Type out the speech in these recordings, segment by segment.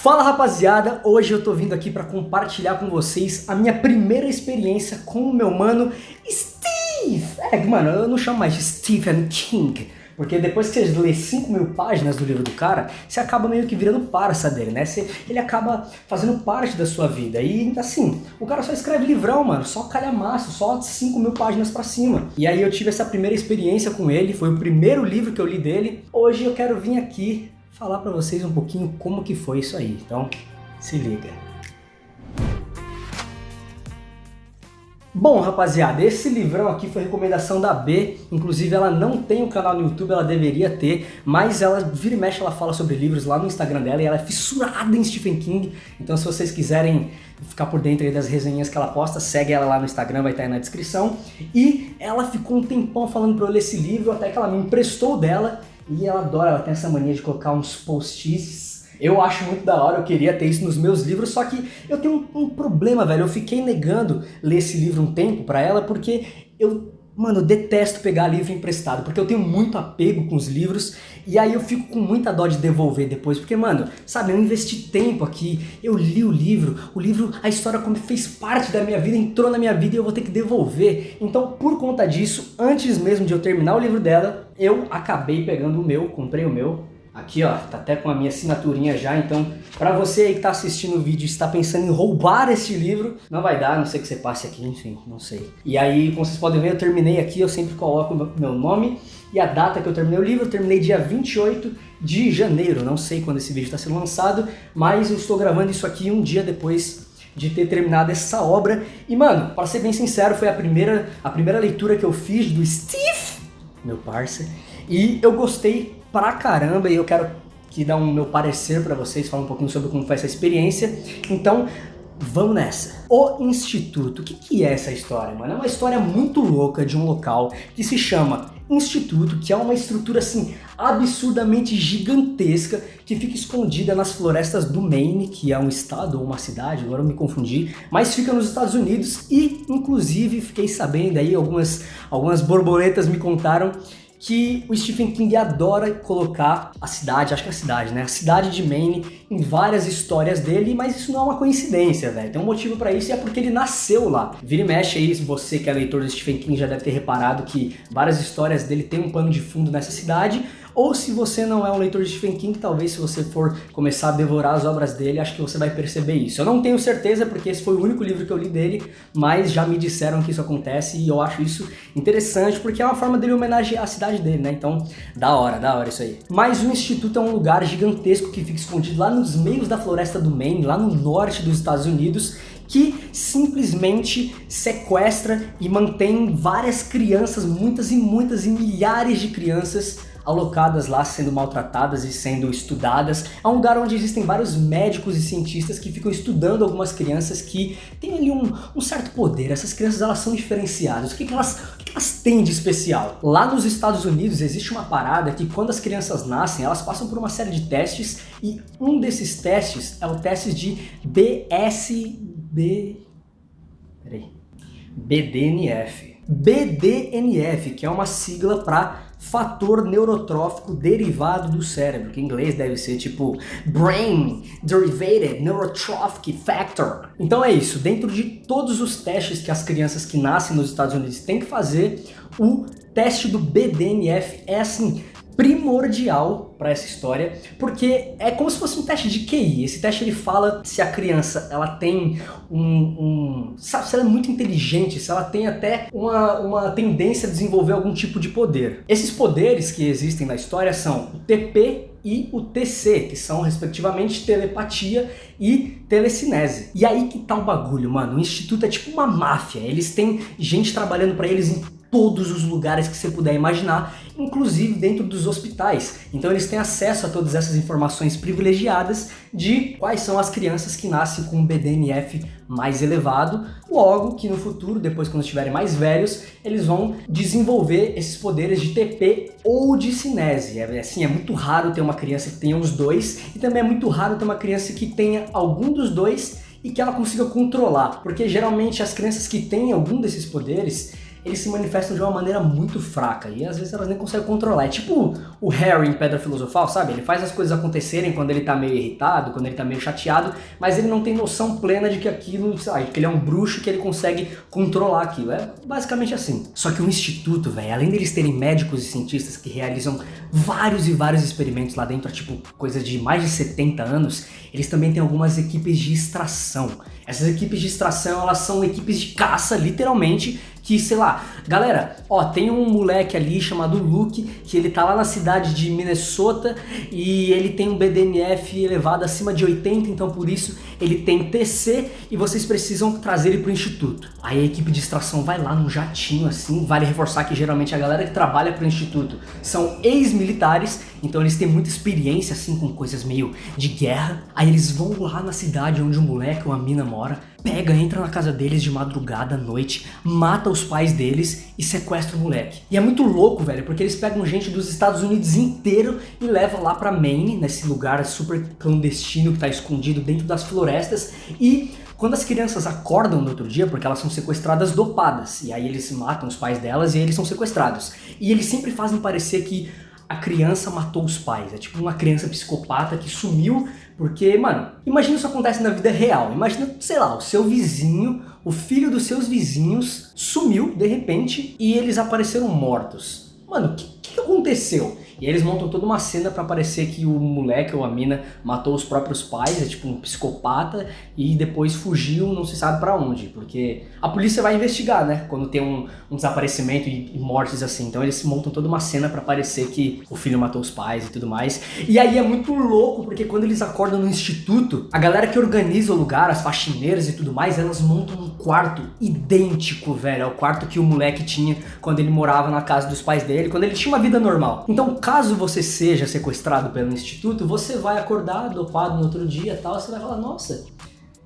Fala rapaziada, hoje eu tô vindo aqui pra compartilhar com vocês a minha primeira experiência com o meu mano Steve. Mano, eu não chamo mais de Stephen King, porque depois que você lê 5.000 páginas do livro do cara, você acaba meio que virando parça dele, né? Ele acaba fazendo parte da sua vida. E assim, o cara só escreve livrão, mano, só calhamaço, só 5.000 páginas pra cima. E aí eu tive essa primeira experiência com ele, foi o primeiro livro que eu li dele. Hoje eu quero vir aqui falar pra vocês um pouquinho como que foi isso aí. Então, se liga. Bom, rapaziada, esse livrão aqui foi recomendação da B, inclusive ela não tem um canal no YouTube, ela deveria ter, mas ela vira e mexe, ela fala sobre livros lá no Instagram dela e ela é fissurada em Stephen King, então se vocês quiserem ficar por dentro aí das resenhas que ela posta, segue ela lá no Instagram, vai estar aí na descrição. E ela ficou um tempão falando pra eu ler esse livro, até que ela me emprestou o dela, e ela adora, ela tem essa mania de colocar uns post-its. Eu acho muito da hora, eu queria ter isso nos meus livros, só que eu tenho um problema, velho. Eu fiquei negando ler esse livro um tempo pra ela, porque eu detesto pegar livro emprestado, porque eu tenho muito apego com os livros, e aí eu fico com muita dó de devolver depois, porque, mano, sabe, eu investi tempo aqui, eu li o livro, a história como fez parte da minha vida, entrou na minha vida e eu vou ter que devolver. Então, por conta disso, antes mesmo de eu terminar o livro dela, eu acabei pegando o meu, comprei o meu. Aqui, ó, tá até com a minha assinaturinha já, então pra você aí que tá assistindo o vídeo e está pensando em roubar esse livro, não vai dar, a não sei que você passe aqui, enfim, não sei. E aí, como vocês podem ver, eu terminei aqui, eu sempre coloco o meu nome e a data que eu terminei o livro. Eu terminei dia 28 de janeiro, não sei quando esse vídeo está sendo lançado, mas eu estou gravando isso aqui um dia depois de ter terminado essa obra. E, mano, pra ser bem sincero, foi a primeira leitura que eu fiz do Steve, meu parça, e eu gostei pra caramba, e eu quero que dar um meu parecer pra vocês, falar um pouquinho sobre como foi essa experiência. Então, vamos nessa. O Instituto, o que é essa história, mano? É uma história muito louca de um local que se chama Instituto, que é uma estrutura assim absurdamente gigantesca que fica escondida nas florestas do Maine, que é um estado ou uma cidade, agora eu me confundi, mas fica nos Estados Unidos. E inclusive fiquei sabendo aí, algumas borboletas me contaram que o Stephen King adora colocar a cidade, acho que é a cidade, né? A cidade de Maine em várias histórias dele, mas isso não é uma coincidência, velho. Tem um motivo pra isso e é porque ele nasceu lá. Vira e mexe aí, você que é leitor do Stephen King já deve ter reparado que várias histórias dele têm um pano de fundo nessa cidade. Ou se você não é um leitor de Stephen King, talvez se você for começar a devorar as obras dele, acho que você vai perceber isso. Eu não tenho certeza, porque esse foi o único livro que eu li dele, mas já me disseram que isso acontece e eu acho isso interessante, porque é uma forma dele homenagear a cidade dele, né? Então, da hora isso aí. Mas o Instituto é um lugar gigantesco que fica escondido lá nos meios da floresta do Maine, lá no norte dos Estados Unidos, que simplesmente sequestra e mantém várias crianças, muitas e milhares de crianças alocadas lá, sendo maltratadas e sendo estudadas. É um lugar onde existem vários médicos e cientistas que ficam estudando algumas crianças que têm ali um certo poder. Essas crianças, elas são diferenciadas. O que elas têm de especial? Lá nos Estados Unidos existe uma parada que quando as crianças nascem, elas passam por uma série de testes, e um desses testes é o teste de BDNF, que é uma sigla para fator neurotrófico derivado do cérebro, que em inglês deve ser tipo Brain Derivated Neurotrophic Factor. Então é isso, dentro de todos os testes que as crianças que nascem nos Estados Unidos têm que fazer, o teste do BDNF é assim primordial para essa história, porque é como se fosse um teste de QI. Esse teste ele fala se a criança ela tem sabe, se ela é muito inteligente, se ela tem até uma tendência a desenvolver algum tipo de poder. Esses poderes que existem na história são o TP e o TC, que são respectivamente telepatia e telecinese. E aí que tá o bagulho, mano. O Instituto é tipo uma máfia. Eles têm gente trabalhando para eles em todos os lugares que você puder imaginar, inclusive dentro dos hospitais. Então eles têm acesso a todas essas informações privilegiadas de quais são as crianças que nascem com um BDNF mais elevado, logo que no futuro, depois quando estiverem mais velhos, eles vão desenvolver esses poderes de TP ou de cinese. É muito raro ter uma criança que tenha os dois, e também é muito raro ter uma criança que tenha algum dos dois e que ela consiga controlar, porque geralmente as crianças que têm algum desses poderes, eles se manifestam de uma maneira muito fraca e às vezes elas nem conseguem controlar. É tipo o Harry em Pedra Filosofal, sabe? Ele faz as coisas acontecerem quando ele tá meio irritado, quando ele tá meio chateado, mas ele não tem noção plena de que aquilo, sei lá, que ele é um bruxo, que ele consegue controlar aquilo. É basicamente assim. Só que o Instituto, velho, além deles terem médicos e cientistas que realizam vários e vários experimentos lá dentro, tipo, coisa de mais de 70 anos, eles também têm algumas equipes de extração. Essas equipes de extração, elas são equipes de caça, literalmente, que, sei lá, galera, ó, tem um moleque ali chamado Luke, que ele tá lá na cidade de Minnesota e ele tem um BDNF elevado acima de 80, então por isso ele tem TC e vocês precisam trazer ele pro instituto. Aí a equipe de extração vai lá num jatinho assim, vale reforçar que geralmente a galera que trabalha pro instituto são ex-militares, então eles têm muita experiência assim com coisas meio de guerra. Aí eles vão lá na cidade onde o moleque ou a mina mora, entra na casa deles de madrugada, à noite, mata os pais deles e sequestra o moleque. E é muito louco, velho, porque eles pegam gente dos Estados Unidos inteiro e levam lá pra Maine, nesse lugar super clandestino que tá escondido dentro das florestas, e quando as crianças acordam no outro dia, porque elas são sequestradas dopadas, e aí eles matam os pais delas e aí eles são sequestrados. E eles sempre fazem parecer que a criança matou os pais, é tipo uma criança psicopata que sumiu, porque, mano, imagina isso acontece na vida real, imagina, sei lá, o seu vizinho, o filho dos seus vizinhos sumiu de repente e eles apareceram mortos. Mano, o que aconteceu? E aí eles montam toda uma cena pra parecer que o moleque ou a mina matou os próprios pais, é tipo um psicopata, e depois fugiu, não se sabe pra onde, porque a polícia vai investigar, né, quando tem um desaparecimento e mortes assim. Então eles montam toda uma cena pra parecer que o filho matou os pais e tudo mais. E aí é muito louco, porque quando eles acordam no instituto, a galera que organiza o lugar, as faxineiras e tudo mais, elas montam um quarto idêntico, velho, ao quarto que o moleque tinha quando ele morava na casa dos pais dele, quando ele tinha uma vida normal. Então, caso você seja sequestrado pelo instituto, você vai acordar dopado no outro dia e tal, você vai falar, nossa,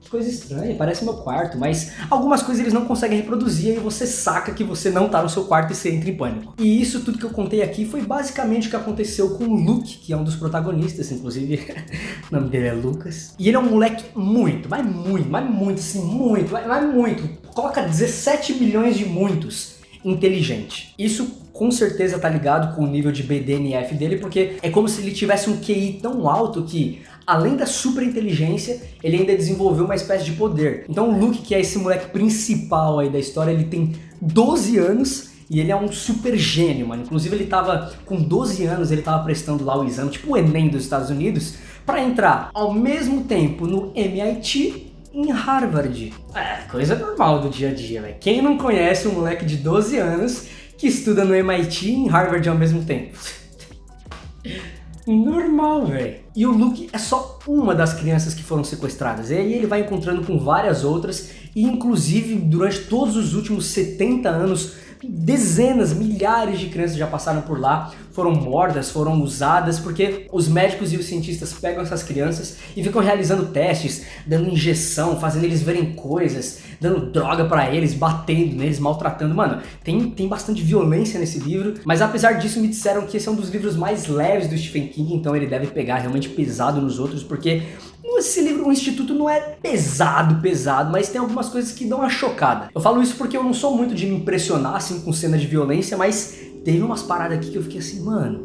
que coisa estranha, parece meu quarto, mas algumas coisas eles não conseguem reproduzir e você saca que você não tá no seu quarto e você entra em pânico. E isso tudo que eu contei aqui foi basicamente o que aconteceu com o Luke, que é um dos protagonistas, inclusive o nome dele é Lucas. E ele é um moleque muito, coloca 17 milhões de muitos, inteligente. Isso com certeza tá ligado com o nível de BDNF dele, porque é como se ele tivesse um QI tão alto que, além da super inteligência, ele ainda desenvolveu uma espécie de poder. Então o Luke, que é esse moleque principal aí da história, ele tem 12 anos e ele é um super gênio, mano. Inclusive ele tava, com 12 anos, ele tava prestando lá o exame, tipo o Enem dos Estados Unidos, pra entrar ao mesmo tempo no MIT em Harvard. É, coisa normal do dia a dia, velho. Quem não conhece um moleque de 12 anos que estuda no MIT e em Harvard ao mesmo tempo? Normal, velho. E o Luke é só uma das crianças que foram sequestradas. E aí ele vai encontrando com várias outras e, inclusive, durante todos os últimos 70 anos, dezenas, milhares de crianças já passaram por lá, foram mortas, foram usadas, porque os médicos e os cientistas pegam essas crianças e ficam realizando testes, dando injeção, fazendo eles verem coisas, dando droga pra eles, batendo neles, maltratando. Mano, tem bastante violência nesse livro, mas apesar disso me disseram que esse é um dos livros mais leves do Stephen King, então ele deve pegar realmente pesado nos outros, porque esse livro, o Instituto, não é pesado, mas tem algumas coisas que dão uma chocada. Eu falo isso porque eu não sou muito de me impressionar assim com cena de violência, mas teve umas paradas aqui que eu fiquei assim, mano,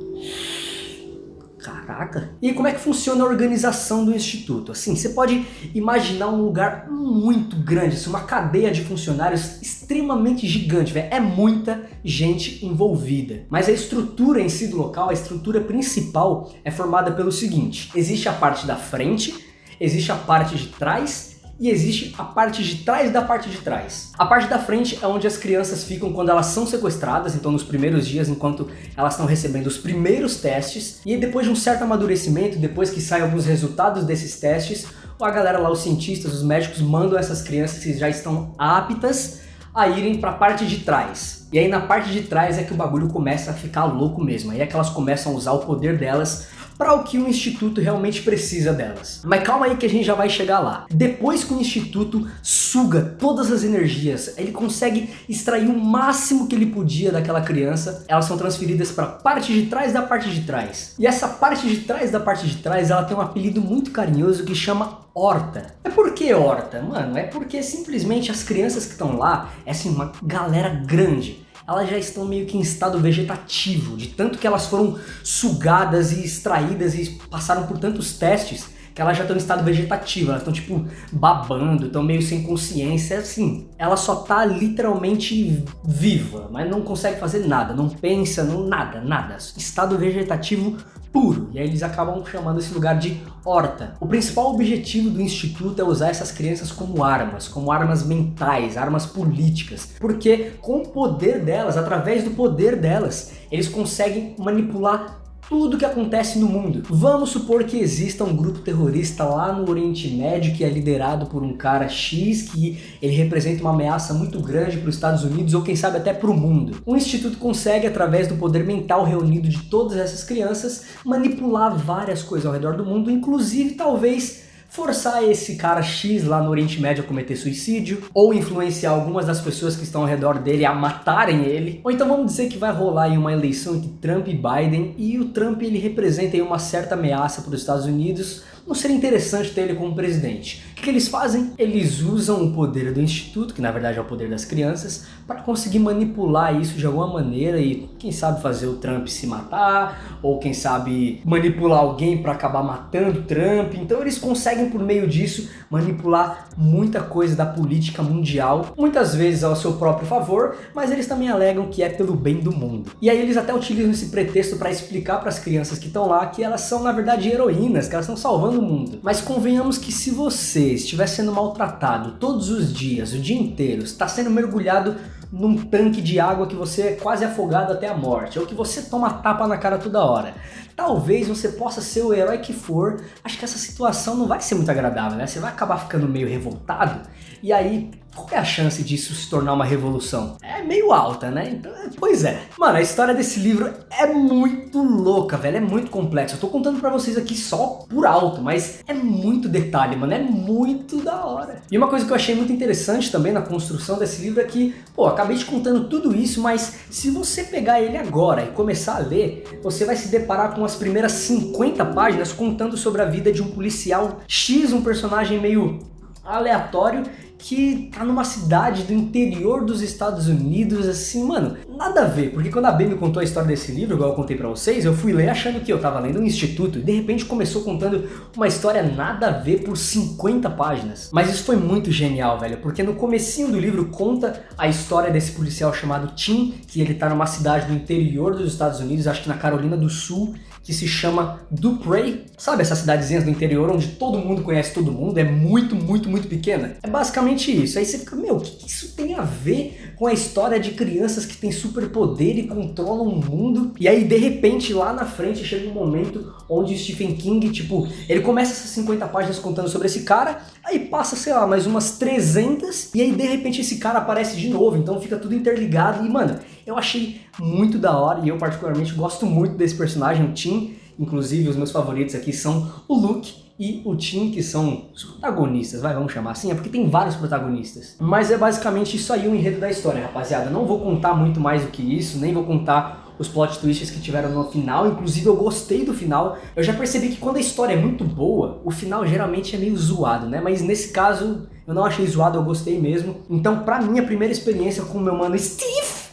caraca. E como é que funciona a organização do Instituto? Assim, você pode imaginar um lugar muito grande, assim, uma cadeia de funcionários extremamente gigante, velho. É muita gente envolvida. Mas a estrutura em si do local, a estrutura principal é formada pelo seguinte: existe a parte da frente, existe a parte de trás e existe a parte de trás da parte de trás. A parte da frente é onde as crianças ficam quando elas são sequestradas, então nos primeiros dias, enquanto elas estão recebendo os primeiros testes, e depois de um certo amadurecimento, depois que saem alguns resultados desses testes, a galera lá, os cientistas, os médicos, mandam essas crianças que já estão aptas a irem para a parte de trás. E aí na parte de trás é que o bagulho começa a ficar louco mesmo, aí é que elas começam a usar o poder delas para o que o Instituto realmente precisa delas. Mas calma aí que a gente já vai chegar lá. Depois que o Instituto suga todas as energias, ele consegue extrair o máximo que ele podia daquela criança, elas são transferidas para a parte de trás da parte de trás. E essa parte de trás da parte de trás, ela tem um apelido muito carinhoso que chama Horta. É por que Horta? Mano, é porque simplesmente as crianças que estão lá, é assim, uma galera grande. Elas já estão meio que em estado vegetativo, de tanto que elas foram sugadas e extraídas e passaram por tantos testes, que elas já estão em estado vegetativo, elas estão tipo babando, estão meio sem consciência, assim, ela só tá literalmente viva, mas não consegue fazer nada, não pensa, não nada, estado vegetativo puro, e aí eles acabam chamando esse lugar de horta. O principal objetivo do Instituto é usar essas crianças como armas mentais, armas políticas, porque com o poder delas, através do poder delas, eles conseguem manipular tudo que acontece no mundo. Vamos supor que exista um grupo terrorista lá no Oriente Médio que é liderado por um cara X, que ele representa uma ameaça muito grande para os Estados Unidos ou quem sabe até para o mundo. O Instituto consegue, através do poder mental reunido de todas essas crianças, manipular várias coisas ao redor do mundo, inclusive talvez forçar esse cara X lá no Oriente Médio a cometer suicídio, ou influenciar algumas das pessoas que estão ao redor dele a matarem ele, ou então vamos dizer que vai rolar aí uma eleição entre Trump e Biden, e o Trump ele representa aí uma certa ameaça para os Estados Unidos, não seria interessante ter ele como presidente. O que eles fazem? Eles usam o poder do Instituto, que na verdade é o poder das crianças, para conseguir manipular isso de alguma maneira e quem sabe fazer o Trump se matar, ou quem sabe manipular alguém para acabar matando o Trump. Então eles conseguem por meio disso manipular muita coisa da política mundial, muitas vezes ao seu próprio favor, mas eles também alegam que é pelo bem do mundo. E aí eles até utilizam esse pretexto para explicar para as crianças que estão lá que elas são na verdade heroínas, que elas estão salvando o mundo. Mas convenhamos que se você estiver sendo maltratado todos os dias, o dia inteiro, está sendo mergulhado num tanque de água que você é quase afogado até a morte, ou que você toma tapa na cara toda hora, talvez você possa ser o herói que for, acho que essa situação não vai ser muito agradável, né? Você vai acabar ficando meio revoltado, e aí, qual é a chance disso se tornar uma revolução? É meio alta, né? Então, pois é. Mano, a história desse livro é muito louca, velho, é muito complexa. Eu tô contando pra vocês aqui só por alto, mas é muito detalhe, mano, é muito da hora. E uma coisa que eu achei muito interessante também na construção desse livro é que, pô, acabei te contando tudo isso, mas se você pegar ele agora e começar a ler, você vai se deparar com as primeiras 50 páginas contando sobre a vida de um policial X, um personagem meio aleatório, que tá numa cidade do interior dos Estados Unidos, assim, mano, nada a ver, porque quando a B me contou a história desse livro, igual eu contei pra vocês, eu fui ler achando que eu tava lendo um instituto, e de repente começou contando uma história nada a ver por 50 páginas. Mas isso foi muito genial, velho, porque no comecinho do livro conta a história desse policial chamado Tim, que ele tá numa cidade do interior dos Estados Unidos, acho que na Carolina do Sul, que se chama Dupree. Sabe essas cidadezinhas do interior onde todo mundo conhece todo mundo? É muito, muito, muito pequena. É basicamente isso. Aí você fica, meu, o que isso tem a ver com a história de crianças que têm superpoder e controlam o mundo? E aí, de repente, lá na frente, chega um momento onde Stephen King, tipo, ele começa essas 50 páginas contando sobre esse cara, aí passa, sei lá, mais umas 300, e aí, de repente, esse cara aparece de novo, então fica tudo interligado, e, mano, eu achei muito da hora, e eu particularmente gosto muito desse personagem, o Tim. Inclusive, os meus favoritos aqui são o Luke e o Tim, que são os protagonistas, vamos chamar assim, é porque tem vários protagonistas. Mas é basicamente isso aí o enredo da história, rapaziada. Não vou contar muito mais do que isso, nem vou contar os plot twists que tiveram no final, inclusive eu gostei do final. Eu já percebi que quando a história é muito boa, o final geralmente é meio zoado, né? Mas nesse caso, eu não achei zoado, eu gostei mesmo. Então, pra minha primeira experiência com o meu mano Steve,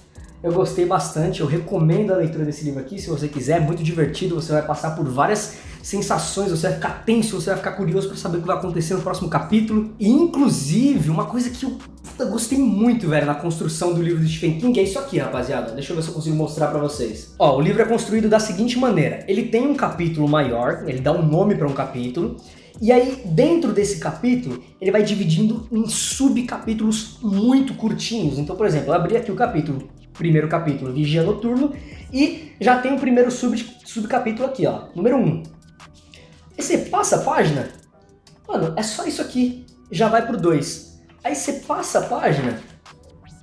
eu gostei bastante, eu recomendo a leitura desse livro aqui, se você quiser, é muito divertido, você vai passar por várias sensações, você vai ficar tenso, você vai ficar curioso para saber o que vai acontecer no próximo capítulo. E inclusive, uma coisa que eu gostei muito, velho, na construção do livro do Stephen King é isso aqui, rapaziada. Deixa eu ver se eu consigo mostrar pra vocês. Ó, o livro é construído da seguinte maneira, ele tem um capítulo maior, ele dá um nome para um capítulo, e aí, dentro desse capítulo, ele vai dividindo em subcapítulos muito curtinhos. Então, por exemplo, eu abri aqui o primeiro capítulo, Vigia Noturno, e já tem o primeiro subcapítulo aqui, ó, número 1. Aí você passa a página, mano, é só isso aqui, já vai pro 2. Aí você passa a página,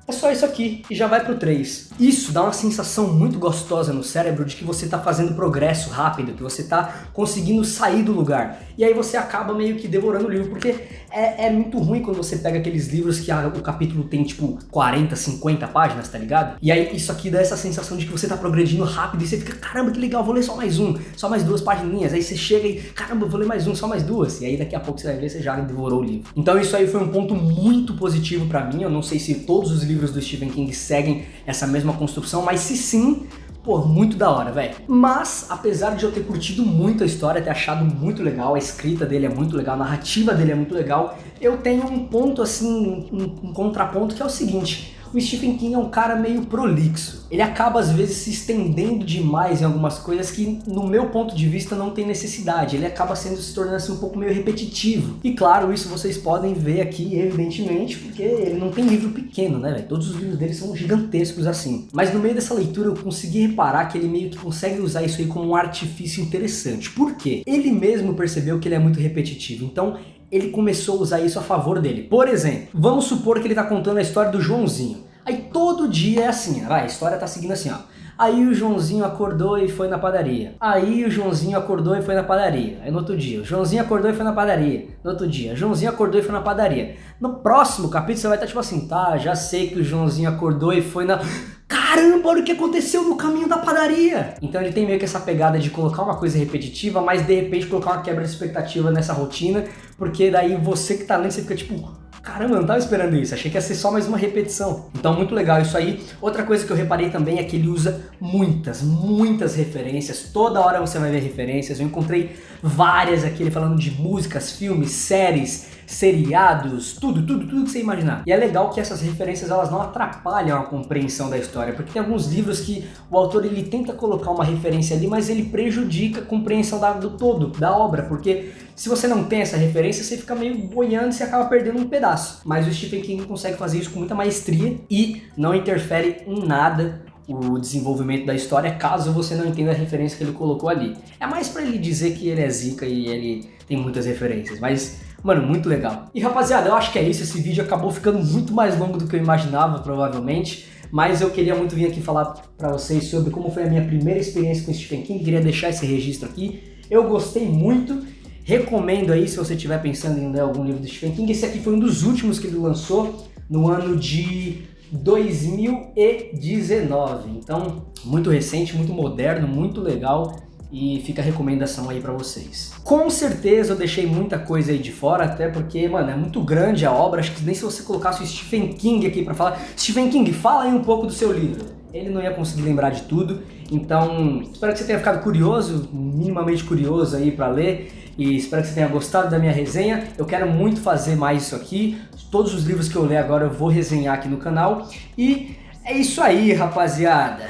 É só isso aqui e já vai pro 3. Isso dá uma sensação muito gostosa no cérebro de que você tá fazendo progresso rápido, que você tá conseguindo sair do lugar. E aí você acaba meio que devorando o livro, porque é muito ruim quando você pega aqueles livros que o capítulo tem tipo 40, 50 páginas, tá ligado? E aí isso aqui dá essa sensação de que você tá progredindo rápido e você fica, caramba, que legal, vou ler só mais um, só mais 2 pagininhas. Aí você chega e, caramba, vou ler mais um, só mais 2. E aí daqui a pouco você vai ver, você já devorou o livro. Então isso aí foi um ponto muito positivo pra mim. Eu não sei se todos os livros do Stephen King seguem essa mesma construção, mas se sim, pô, muito da hora, velho. Mas, apesar de eu ter curtido muito a história, ter achado muito legal, a escrita dele é muito legal, a narrativa dele é muito legal, eu tenho um ponto assim, um contraponto que é o seguinte: o Stephen King é um cara meio prolixo. Ele acaba às vezes se estendendo demais em algumas coisas que, no meu ponto de vista, não tem necessidade. Ele acaba se tornando assim um pouco meio repetitivo. E claro, isso vocês podem ver aqui, evidentemente, porque ele não tem livro pequeno, né, velho? Todos os livros dele são gigantescos assim. Mas no meio dessa leitura eu consegui reparar que ele meio que consegue usar isso aí como um artifício interessante. Por quê? Ele mesmo percebeu que ele é muito repetitivo. Então, ele começou a usar isso a favor dele. Por exemplo, vamos supor que ele tá contando a história do Joãozinho. Aí todo dia é assim, vai, a história tá seguindo assim, ó. Aí o Joãozinho acordou e foi na padaria. Aí o Joãozinho acordou e foi na padaria. Aí no outro dia, o Joãozinho acordou e foi na padaria. No outro dia, o Joãozinho acordou e foi na padaria. No próximo capítulo você vai estar tipo assim, tá, já sei que o Joãozinho acordou e foi na... Caramba, olha o que aconteceu no caminho da padaria! Então ele tem meio que essa pegada de colocar uma coisa repetitiva, mas de repente colocar uma quebra de expectativa nessa rotina, porque daí você que tá lendo, você fica tipo, caramba, eu não tava esperando isso, achei que ia ser só mais uma repetição. Então muito legal isso aí. Outra coisa que eu reparei também é que ele usa muitas referências, toda hora você vai ver referências. Eu encontrei várias aqui, ele falando de músicas, filmes, séries, seriados, tudo que você imaginar. E é legal que essas referências elas não atrapalham a compreensão da história, porque tem alguns livros que o autor ele tenta colocar uma referência ali, mas ele prejudica a compreensão do todo, da obra, porque se você não tem essa referência, você fica meio boiando e você acaba perdendo um pedaço. Mas o Stephen King consegue fazer isso com muita maestria e não interfere em nada o desenvolvimento da história, caso você não entenda a referência que ele colocou ali. É mais pra ele dizer que ele é zica e ele tem muitas referências, mas, mano, muito legal. E rapaziada, eu acho que é isso, esse vídeo acabou ficando muito mais longo do que eu imaginava, provavelmente, mas eu queria muito vir aqui falar pra vocês sobre como foi a minha primeira experiência com o Stephen King, queria deixar esse registro aqui. Eu gostei muito, recomendo aí se você estiver pensando em ler algum livro do Stephen King. Esse aqui foi um dos últimos que ele lançou no ano de 2019, então muito recente, muito moderno, muito legal, e fica a recomendação aí pra vocês. Com certeza eu deixei muita coisa aí de fora, até porque, mano, é muito grande a obra, acho que nem se você colocasse o Stephen King aqui pra falar, Stephen King, fala aí um pouco do seu livro, ele não ia conseguir lembrar de tudo. Então espero que você tenha ficado curioso, minimamente curioso aí pra ler, e espero que você tenha gostado da minha resenha. Eu quero muito fazer mais isso aqui. Todos os livros que eu ler agora eu vou resenhar aqui no canal. E é isso aí, rapaziada.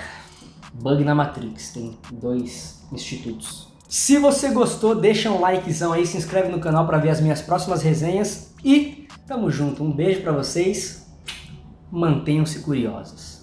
Bug na Matrix, tem 2 institutos. Se você gostou, deixa um likezão aí, se inscreve no canal para ver as minhas próximas resenhas. E tamo junto, um beijo pra vocês. Mantenham-se curiosos.